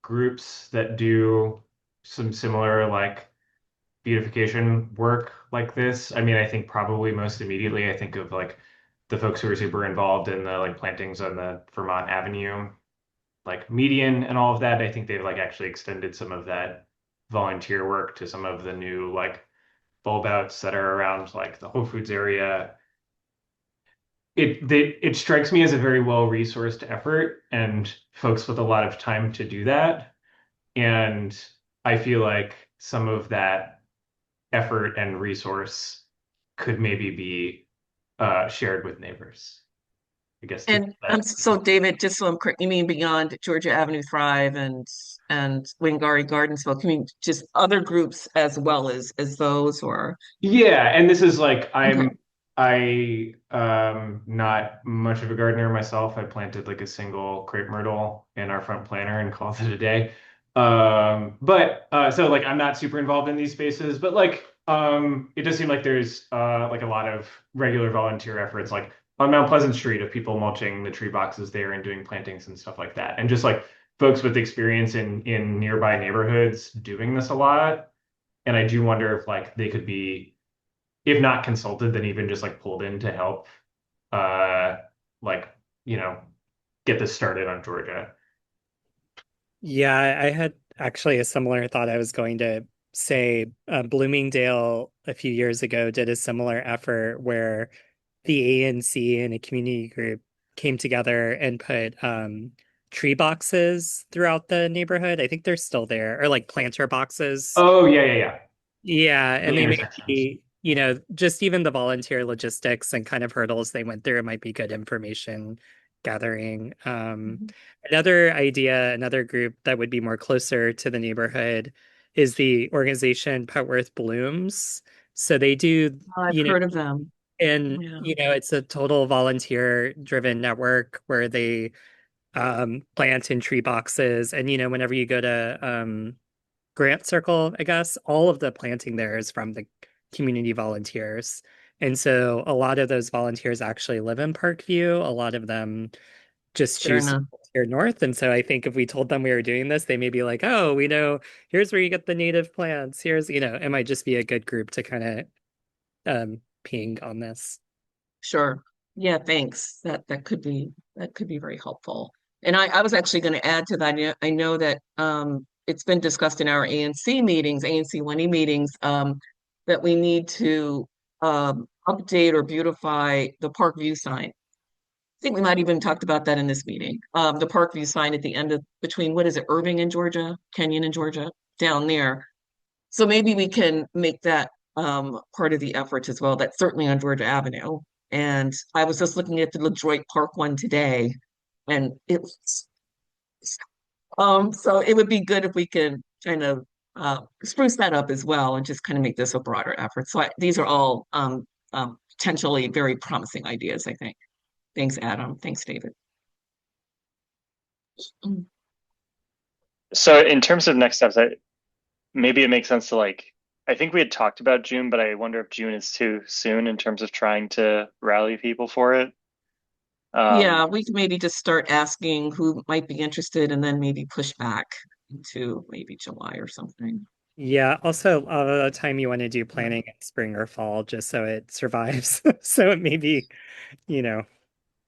groups that do some similar like beautification work like this. I mean, I think probably most immediately, I think of like the folks who are super involved in the like plantings on the Vermont Avenue, like median and all of that. I think they've like actually extended some of that volunteer work to some of the new like bulb outs that are around like the Whole Foods area. It strikes me as a very well resourced effort and folks with a lot of time to do that. And I feel like some of that effort and resource could maybe be shared with neighbors. I guess to And that. so David, just so I'm correct, you mean beyond Georgia Avenue Thrive and Wingari Gardensville, can you mean just other groups as well as those or Yeah, and this is like okay. I not much of a gardener myself. I planted like a single crepe myrtle in our front planter and called it a day. But so like I'm not super involved in these spaces, but like it does seem like there's like a lot of regular volunteer efforts like on Mount Pleasant Street of people mulching the tree boxes there and doing plantings and stuff like that. And just like folks with experience in nearby neighborhoods doing this a lot. And I do wonder if like they could be, if not consulted, then even just like pulled in to help, uh, like, you know, get this started on Georgia. Yeah, I had actually a similar thought. I was going to say Bloomingdale a few years ago did a similar effort where the ANC and a community group came together and put tree boxes throughout the neighborhood. I think they're still there, or like planter boxes. Oh, yeah, yeah, yeah. Yeah, The and they may intersections. be, you know, just even the volunteer logistics and kind of hurdles they went through might be good information gathering. Mhm. Another idea, another group that would be more closer to the neighborhood is the organization Petworth Blooms. So they do, Oh, I've you know, heard of them. and Yeah, you know, it's a total volunteer driven network where they plant in tree boxes. And you know, whenever you go to Grant Circle, I guess, all of the planting there is from the community volunteers. And so a lot of those volunteers actually live in Parkview. A lot of them just fair choose to enough. volunteer north. And so I think if we told them we were doing this, they may be like, oh, we know here's where you get the native plants. Here's, you know, it might just be a good group to kind of ping on this. Sure. Yeah, thanks. That could be very helpful. And I was actually going to add to that. I know that it's been discussed in our ANC meetings, ANC1E meetings, that we need to update or beautify the Park View sign. I think we might even talked about that in this meeting. The Park View sign at the end of between what is it, Irving and Georgia, Kenyon and Georgia, down there. So maybe we can make that part of the effort as well. That's certainly on Georgia Avenue. And I was just looking at the LaDroit Park one today, and so it would be good if we can kind of spruce that up as well and just kind of make this a broader effort. So these are all potentially very promising ideas, I think. Thanks, Adam. Thanks, David. Mm. So in terms of next steps, maybe it makes sense to like, I think we had talked about June, but I wonder if June is too soon in terms of trying to rally people for it. Yeah, we can maybe just start asking who might be interested and then maybe push back into maybe July or something. Yeah, also a lot of the time you want to do planning in spring or fall just so it survives. So it may be, you know,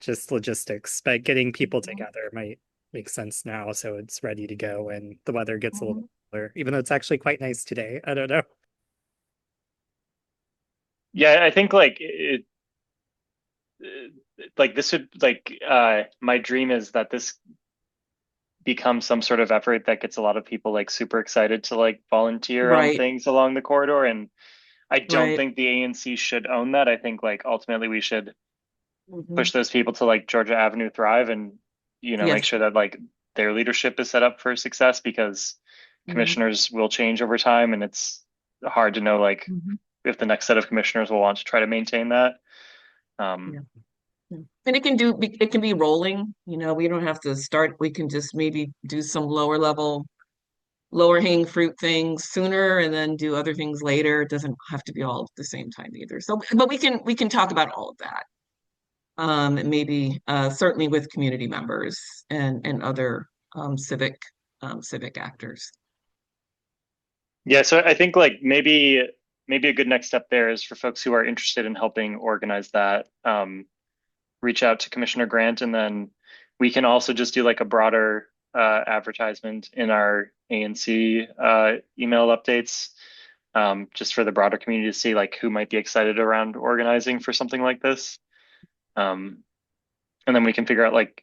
just logistics, but getting people Mhm. together might make sense now so it's ready to go when the weather gets a little Mhm. cooler, even though it's actually quite nice today. I don't know. Yeah, I think like this would like my dream is that this becomes some sort of effort that gets a lot of people like super excited to like volunteer on Right, things along the corridor. And I don't right. think the ANC should own that. I think like ultimately we should Hmm. push those people to like Georgia Avenue Thrive and make Yes. sure that like their leadership is set up for success because Hmm. commissioners will change over time and it's hard to know like Hmm. if the next set of commissioners will want to try to maintain that. Yeah. And it can be rolling, we don't have to start, we can just maybe do some lower hanging fruit things sooner and then do other things later. It doesn't have to be all at the same time either. So, but we can talk about all of that. Maybe certainly with community members and other civic actors. Yeah, so I think like maybe a good next step there is for folks who are interested in helping organize that, reach out to Commissioner Grant, and then we can also just do like a broader advertisement in our ANC email updates, just for the broader community to see like who might be excited around organizing for something like this. And then we can figure out like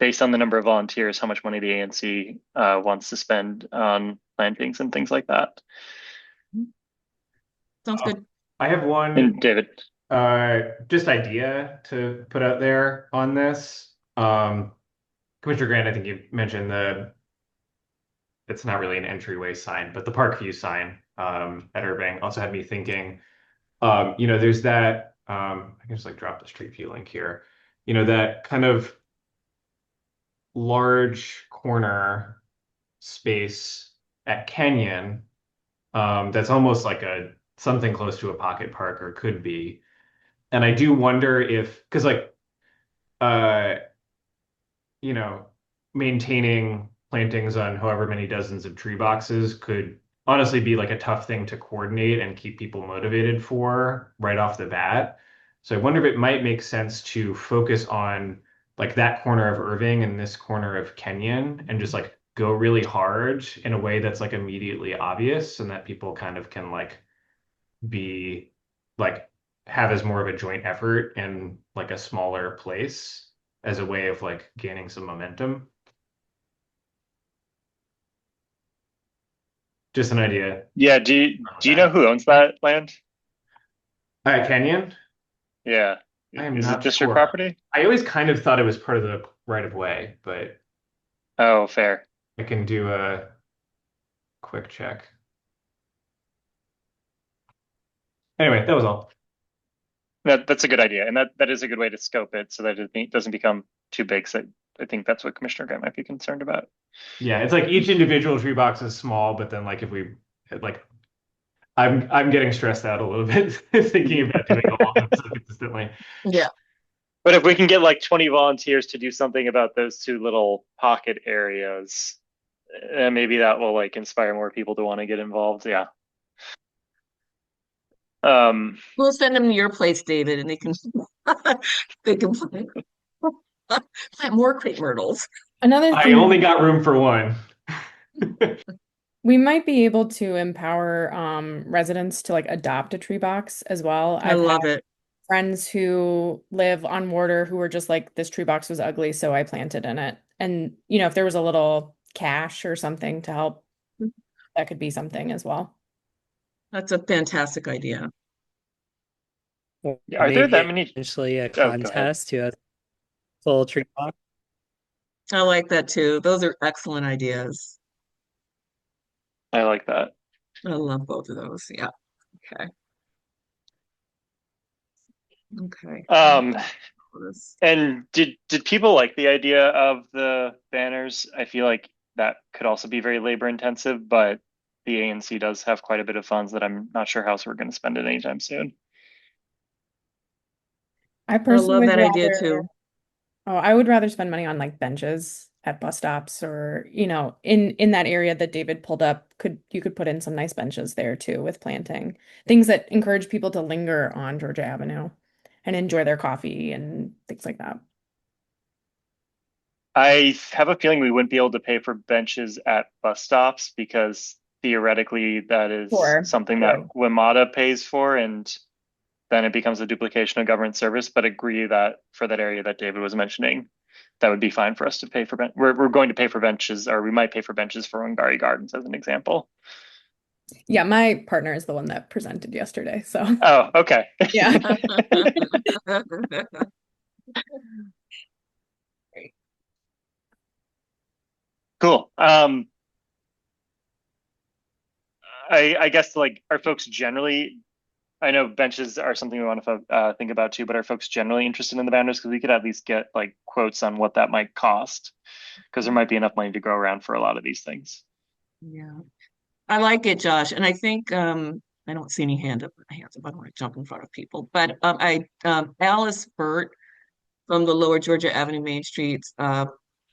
based on the number of volunteers, how much money the ANC wants to spend on plantings and things like that. Sounds good. I have one. And David. Just idea to put out there on this. Commissioner Grant, I think you mentioned it's not really an entryway sign, but the Parkview sign at Irving also had me thinking, there's that, I can just like drop the Street View link here, that kind of large corner space at Kenyon, that's almost like something close to a pocket park, or could be. And I do wonder because like, uh, maintaining plantings on however many dozens of tree boxes could honestly be like a tough thing to coordinate and keep people motivated for right off the bat. So I wonder if it might make sense to focus on like that corner of Irving and this corner of Kenyon and just like go really hard in a way that's like immediately obvious and that people kind of can like be like have as more of a joint effort in like a smaller place as a way of like gaining some momentum. Just an idea. Yeah, do you know who owns that land? Kenyon? Yeah. I am Is it not district sure. property? I always kind of thought it was part of the right of way, but Oh, fair. I can do a quick check. Anyway, that was all. That's a good idea, and that is a good way to scope it so that it doesn't become too big. So I think that's what Commissioner Grant might be concerned about. Yeah, it's like each individual tree box is small, but then like if we like I'm getting stressed out a little bit thinking about doing all of this so consistently. Yeah. But if we can get like 20 volunteers to do something about those two little pocket areas, maybe that will like inspire more people to want to get involved. Yeah. We'll send them to your place, David, and they can plant more crepe myrtles. Another I thing, only got room for one. we might be able to empower residents to like adopt a tree box as well. I love it. Friends who live on Warder who were just like, this tree box was ugly, so I planted in it. And if there was a little cash or something to help, that could be something as well. That's a fantastic idea. Or Are there maybe that many? Eventually a Go ahead. contest to a full tree box. I like that too. Those are excellent ideas. I like that. I love both of those. Yeah. Okay. Okay. And did people like the idea of the banners? I feel like that could also be very labor intensive, but the ANC does have quite a bit of funds that I'm not sure how we're going to spend it anytime soon. I personally love would that idea rather- too. Oh, I would rather spend money on like benches at bus stops or, in that area that David pulled up, you could put in some nice benches there too with planting. Things that encourage people to linger on Georgia Avenue and enjoy their coffee and things like that. I have a feeling we wouldn't be able to pay for benches at bus stops because theoretically that is Sure. something that WMATA pays for, and then it becomes a duplication of government service. But agree that for that area that David was mentioning, that would be fine for us to pay for we're going to pay for benches, or we might pay for benches for Wangari Gardens as an example. Yeah, my partner is the one that presented yesterday, so Oh, okay. yeah. Cool. I guess like are folks generally, I know benches are something we want to think about too, but are folks generally interested in the banners? Because we could at least get like quotes on what that might cost, because there might be enough money to go around for a lot of these things. Yeah. I like it, Josh. And I think I don't see any hands up. I don't want to jump in front of people. But Alice Burt from the Lower Georgia Avenue Main Streets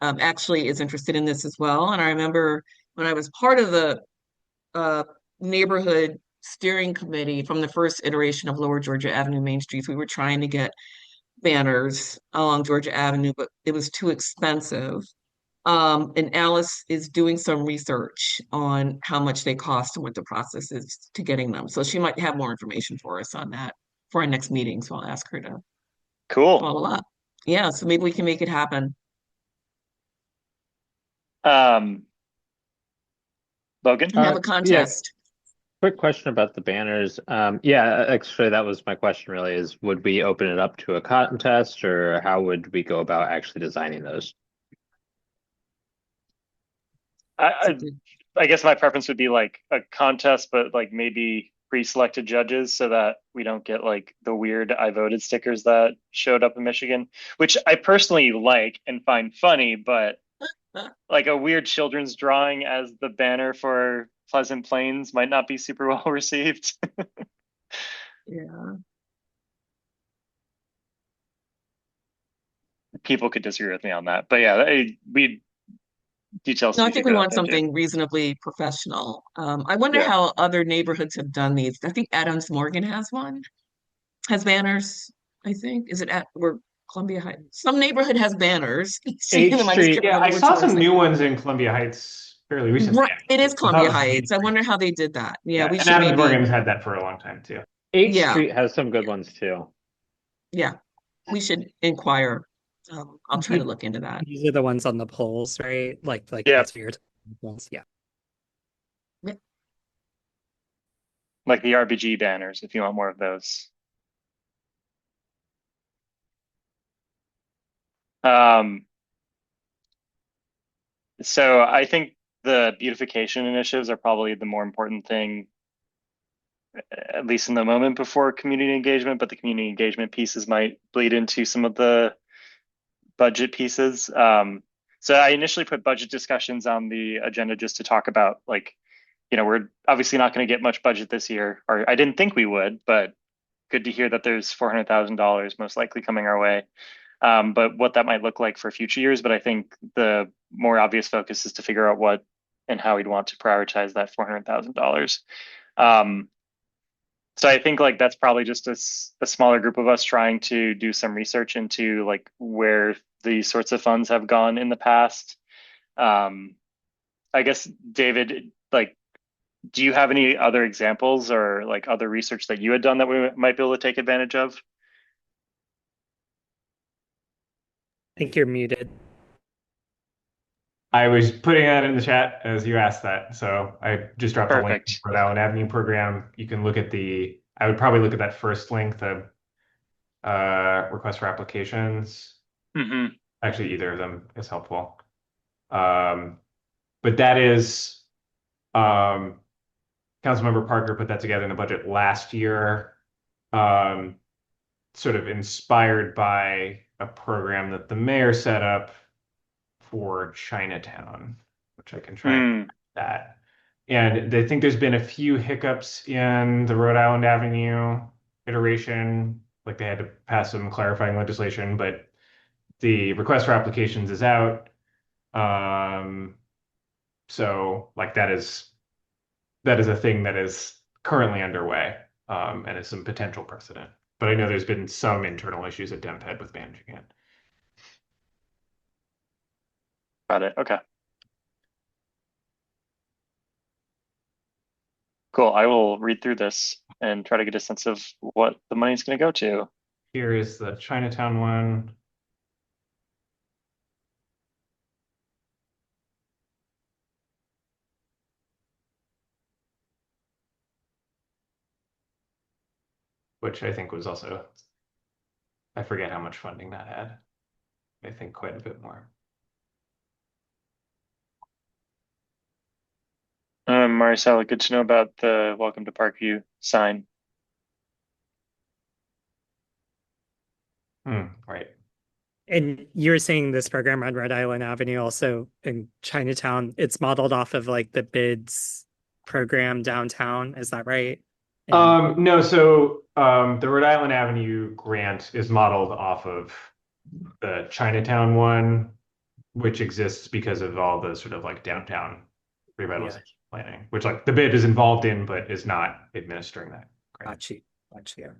actually is interested in this as well. And I remember when I was part of the uh, neighborhood steering committee from the first iteration of Lower Georgia Avenue Main Streets, we were trying to get banners along Georgia Avenue, but it was too expensive. And Alice is doing some research on how much they cost and what the process is to getting them. So she might have more information for us on that for our next meeting. So I'll ask her to Cool. follow up. Yeah, so maybe we can make it happen. Logan? And have a Yeah, contest. quick question about the banners. Yeah, actually, that was my question really is would we open it up to a contest or how would we go about actually designing those? It's a I, good- I guess my preference would be like a contest, but like maybe pre-selected judges so that we don't get like the weird I voted stickers that showed up in Michigan, which I personally like and find funny, but like a weird children's drawing as the banner for Pleasant Plains might not be super well received. Yeah. People could disagree with me on that, but yeah, we details No, to I be think we figured out want there too. something reasonably professional. I wonder Yeah. how other neighborhoods have done these. I think Adams Morgan has one, has banners, I think. Is it at where Columbia Heights? Some neighborhood has banners. Seeing H them, I just Street. can't Yeah, remember I which saw one I'm some new thinking. ones in Columbia Heights fairly recently, Right, it is actually. I thought Columbia it was Heights. I Main wonder Street. how they did that. Yeah, Yeah, we and should Adams maybe, Morgan's had that for a long time too. H yeah, Street has some good ones too. yeah, we should inquire. I'll try to You- look into that. These are the ones on the poles, right? Like Yeah, that's what you're talking about. Yeah. Yeah. like the RBG banners if you want more of those. Um, so I think the beautification initiatives are probably the more important thing, at least in the moment before community engagement, but the community engagement pieces might bleed into some of the budget pieces. So I initially put budget discussions on the agenda just to talk about like, we're obviously not going to get much budget this year, or I didn't think we would, but good to hear that there's $400,000 most likely coming our way. But what that might look like for future years. But I think the more obvious focus is to figure out what and how we'd want to prioritize that $400,000. So I think like that's probably just a smaller group of us trying to do some research into like where these sorts of funds have gone in the past. Um, I guess David, like, do you have any other examples or like other research that you had done that we might be able to take advantage of? I think you're muted. I was putting that in the chat as you asked that. So I just dropped a link Perfect. for that one Avenue program. You can look at I would probably look at that first link, the request for applications. Hmm. Actually, either of them is helpful. But that is, Councilmember Parker put that together in the budget last year, sort of inspired by a program that the mayor set up for Chinatown, which I can try and Mm. that. And I think there's been a few hiccups in the Rhode Island Avenue iteration, like they had to pass some clarifying legislation, but the request for applications is out. So like that is a thing that is currently underway, and is some potential precedent. But I know there's been some internal issues at DemPed with managing it. Got it. Okay. Cool. I will read through this and try to get a sense of what the money's going to go to. Here is the Chinatown one. Which I think was also, I forget how much funding that had. I think quite a bit more. Maricela, good to know about the Welcome to Parkview sign. Right. And you were saying this program on Rhode Island Avenue, also in Chinatown, it's modeled off of like the BIDS program downtown. Is that right? And No, so the Rhode Island Avenue grant is modeled off of the Chinatown one, which exists because of all the sort of like downtown yeah, revitalization planning, which like the bid is involved in, but is not administering that grant. got you. Got you.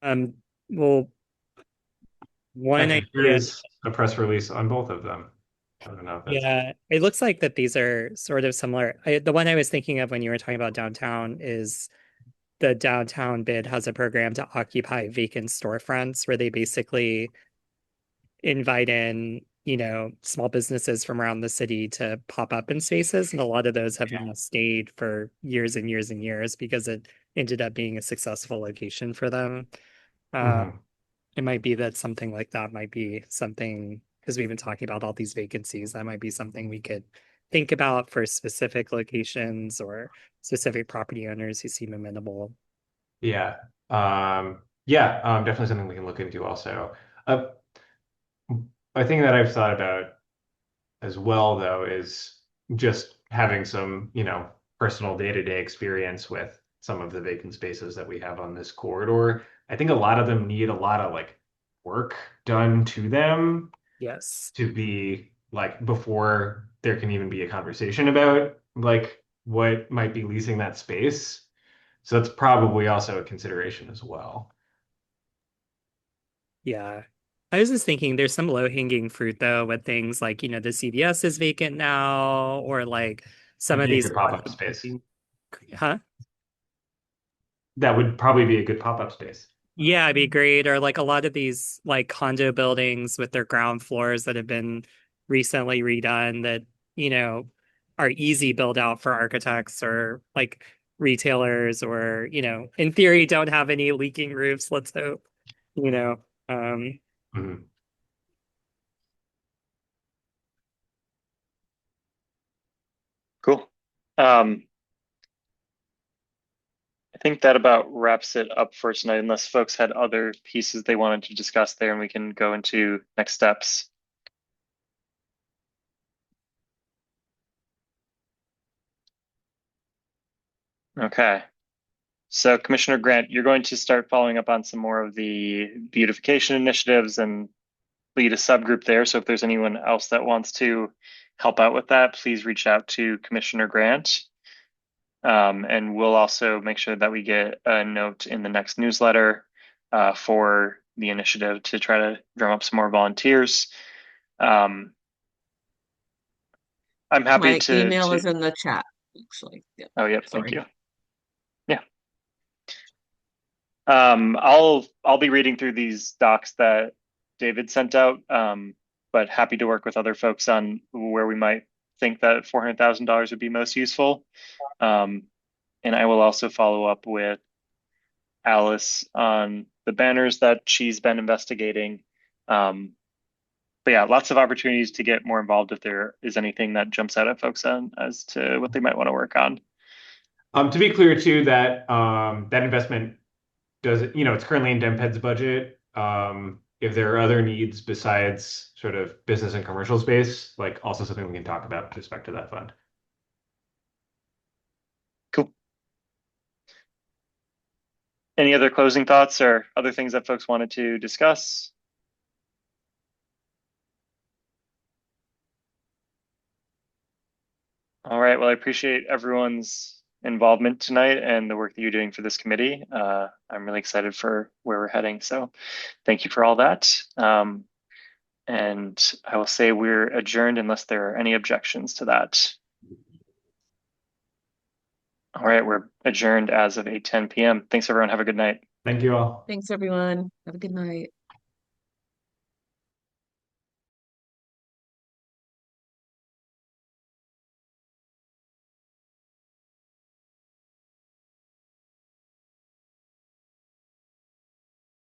Um, well, one Actually, there idea, is a press release on both of them. I don't know if that's yeah, it looks like that these are sort of similar. The one I was thinking of when you were talking about downtown is the downtown bid has a program to occupy vacant storefronts where they basically invite in, small businesses from around the city to pop up in spaces. And a lot of those have now stayed for years and years and years because it ended up being a successful location for them. Uh, Mhm. it might be that something like that might be something, because we've been talking about all these vacancies, that might be something we could think about for specific locations or specific property owners who seem amenable. Yeah. Definitely something we can look into also. Uh, a thing that I've thought about as well, though, is just having some, personal day-to-day experience with some of the vacant spaces that we have on this corridor. I think a lot of them need a lot of like work done to them Yes. to be like before there can even be a conversation about like what might be leasing that space. So that's probably also a consideration as well. Yeah. I was just thinking there's some low-hanging fruit though with things like, the CVS is vacant now, or like some That'd of be a these good pop-up space. huh? That would probably be a good pop-up space. Yeah, it'd be great. Or like a lot of these like condo buildings with their ground floors that have been recently redone that, you know, are easy build out for architects or like retailers or, in theory don't have any leaking roofs, let's hope. You know. Mhm. Cool. I think that about wraps it up for tonight, unless folks had other pieces they wanted to discuss there, and we can go into next steps. Okay. So Commissioner Grant, you're going to start following up on some more of the beautification initiatives and lead a subgroup there. So if there's anyone else that wants to help out with that, please reach out to Commissioner Grant. And we'll also make sure that we get a note in the next newsletter for the initiative to try to drum up some more volunteers. I'm happy My email is in the chat, actually. Yeah, oh, yep, thank sorry. you. Yeah. I'll be reading through these docs that David sent out, but happy to work with other folks on where we might think that $400,000 would be most useful. And I will also follow up with Alice on the banners that she's been investigating. But yeah, lots of opportunities to get more involved if there is anything that jumps out at folks on as to what they might want to work on. To be clear too, that that investment does it, it's currently in DemPed's budget. If there are other needs besides sort of business and commercial space, like also something we can talk about with respect to that fund. Cool. Any other closing thoughts or other things that folks wanted to discuss? All right. Well, I appreciate everyone's involvement tonight and the work that you're doing for this committee. I'm really excited for where we're heading. So thank you for all that. And I will say we're adjourned unless there are any objections to that. All right, we're adjourned as of 8:10 p.m. Thanks, everyone. Have a good night. Thank you all. Thanks, everyone. Have a good night.